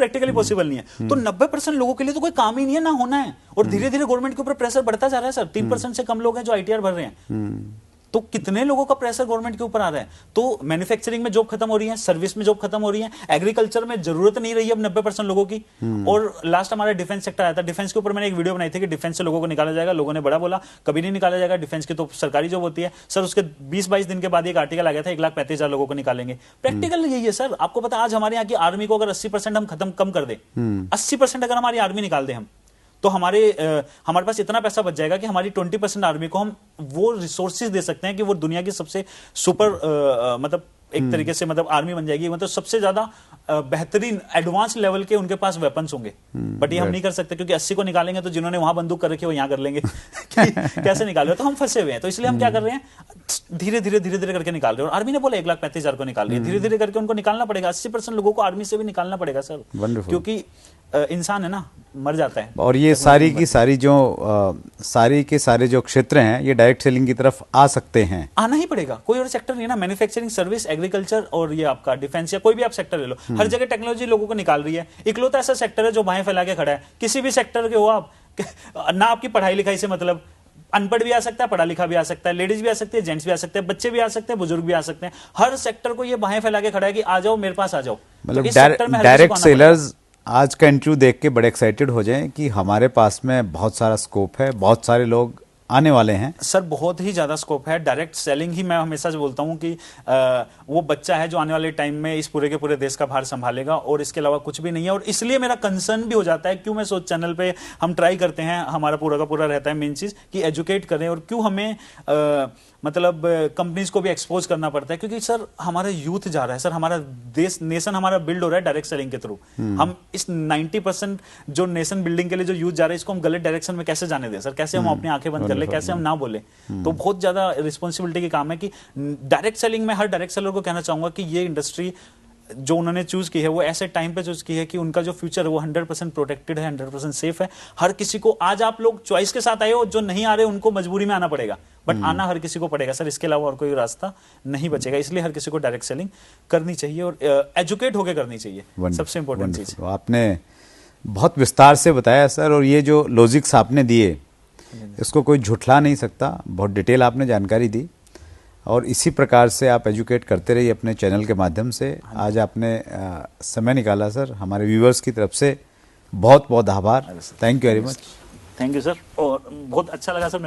Practically possible नहीं है। तो 90% लोगों के लिए तो कोई काम ही नहीं है, ना होना है, और धीरे धीरे गवर्नमेंट के ऊपर प्रेशर बढ़ता जा रहा है सर। 3% से कम लोग हैं जो आईटीआर भर रहे हैं, तो कितने लोगों का प्रेशर गवर्नमेंट के ऊपर आ रहा है। तो मैन्युफैक्चरिंग में जॉब खत्म हो रही है, सर्विस में जॉब खत्म हो रही है, एग्रीकल्चर में जरूरत नहीं रही है अब 90% लोगों की। और लास्ट हमारा डिफेंस सेक्टर आया था, डिफेंस के ऊपर मैंने एक वीडियो बनाई थी कि डिफेंस से लोगों को निकाला जाएगा। लोगों ने बड़ा बोला कभी नहीं निकाला जाएगा, डिफेंस की तो सरकारी जॉब होती है सर। उसके 20-22 दिन के बाद एक आर्टिकल आ गया था 1,35,000 लोगों को निकालेंगे। प्रैक्टिकल यही है सर। आपको पता है आज हमारे यहाँ की आर्मी को अगर 80% हम खत्म कम कर दे, 80% अगर हमारी आर्मी निकाल दे हम, तो हमारे पास इतना पैसा बच जाएगा कि हमारी 20% आर्मी को हम वो रिसोर्सेज दे सकते हैं कि वो दुनिया की सबसे सुपर मतलब एक तरीके से मतलब आर्मी बन जाएगी, मतलब सबसे ज्यादा बेहतरीन एडवांस लेवल के उनके पास वेपन्स होंगे। बट ये हम नहीं कर सकते क्योंकि 80 को निकालेंगे तो जिन्होंने वहां बंदूक कर रखी है वो यहां कर लेंगे कैसे निकाल रहे हो, तो हम फंसे हुए हैं। तो इसलिए हम क्या कर रहे हैं, धीरे धीरे करके निकाल रहे हैं। और आर्मी ने बोला 1,35,000 को निकाल रही है, धीरे धीरे करके उनको निकालना पड़ेगा। 80% लोगों को आर्मी से भी निकालना पड़ेगा सर, क्योंकि इंसान है ना, मर जाता है। और ये सारी की सारी जो सारी के सारे जो क्षेत्र हैं ये डायरेक्ट सेलिंग की तरफ आ सकते हैं, आना ही पड़ेगा। कोई और सेक्टर नहीं है ना, मैन्युफैक्चरिंग, सर्विस, एग्रीकल्चर और ये आपका डिफेंस या कोई भी आप सेक्टर ले लो, हर जगह टेक्नोलॉजी लोगों को निकाल रही है। इकलौता ऐसा सेक्टर है जो बाहें फैला के खड़ा है। किसी भी सेक्टर के हो आप, ना आपकी पढ़ाई लिखाई से मतलब, अनपढ़ भी आ सकता है, पढ़ा लिखा भी आ सकता है, लेडीज भी आ सकती है, जेंट्स भी आ सकते हैं, बच्चे भी आ सकते हैं, बुजुर्ग भी आ सकते हैं। हर सेक्टर को ये बाहें फैला के खड़ा है कि आ जाओ मेरे पास आ जाओ। मतलब डायरेक्ट सेलर्स आज का इंटरव्यू देख के बड़े एक्साइटेड हो जाएं कि हमारे पास में बहुत सारा स्कोप है, बहुत सारे लोग आने वाले हैं। सर बहुत ही ज्यादा स्कोप है। डायरेक्ट सेलिंग ही मैं हमेशा से बोलता हूं कि वो बच्चा है जो आने वाले टाइम में इस पूरे के पूरे देश का भार संभालेगा, और इसके अलावा कुछ भी नहीं है। और इसलिए मेरा कंसर्न भी हो जाता है, क्यों मैं सोच चैनल पे हम ट्राई करते हैं, हमारा पूरा का पूरा रहता है मेन चीज कि एजुकेट करें, और क्यों हमें मतलब कंपनीज को भी एक्सपोज करना पड़ता है, क्योंकि सर हमारा यूथ जा रहा है सर, हमारा देश नेशन हमारा बिल्ड हो रहा है डायरेक्ट सेलिंग के थ्रू। हम इस 90% जो नेशन बिल्डिंग के लिए जो यूथ जा रहा है, इसको हम गलत डायरेक्शन में कैसे जाने दें सर, कैसे हम अपनी आंखें बंद कर ले, कैसे हम ना बोले। तो बहुत ज्यादा रिस्पॉन्सिबिलिटी की काम है कि डायरेक्ट सेलिंग में हर डायरेक्ट सेलर को कहना चाहूंगा कि ये इंडस्ट्री जो उन्होंने चूज की है वो ऐसे टाइम पे चूज की है कि उनका जो फ्यूचर है वो 100% प्रोटेक्टेड है, 100% सेफ है। हर किसी को, आज आप लोग चॉइस के साथ आए हो, जो नहीं आ रहे उनको मजबूरी में आना पड़ेगा, बट आना हर किसी को पड़ेगा सर, इसके अलावा और कोई रास्ता नहीं बचेगा। इसलिए हर किसी को डायरेक्ट सेलिंग करनी चाहिए और एजुकेट होकर करनी चाहिए, सबसे इंपॉर्टेंट चीज। आपने बहुत विस्तार से बताया सर, और ये जो लॉजिक्स आपने दिए इसको कोई झुठला नहीं सकता, बहुत डिटेल आपने जानकारी दी, और इसी प्रकार से आप एजुकेट करते रहिए अपने चैनल के माध्यम से। आज आपने समय निकाला सर, हमारे व्यूअर्स की तरफ से बहुत बहुत आभार। Thank you very much. Thank you sir, और बहुत अच्छा लगा सर।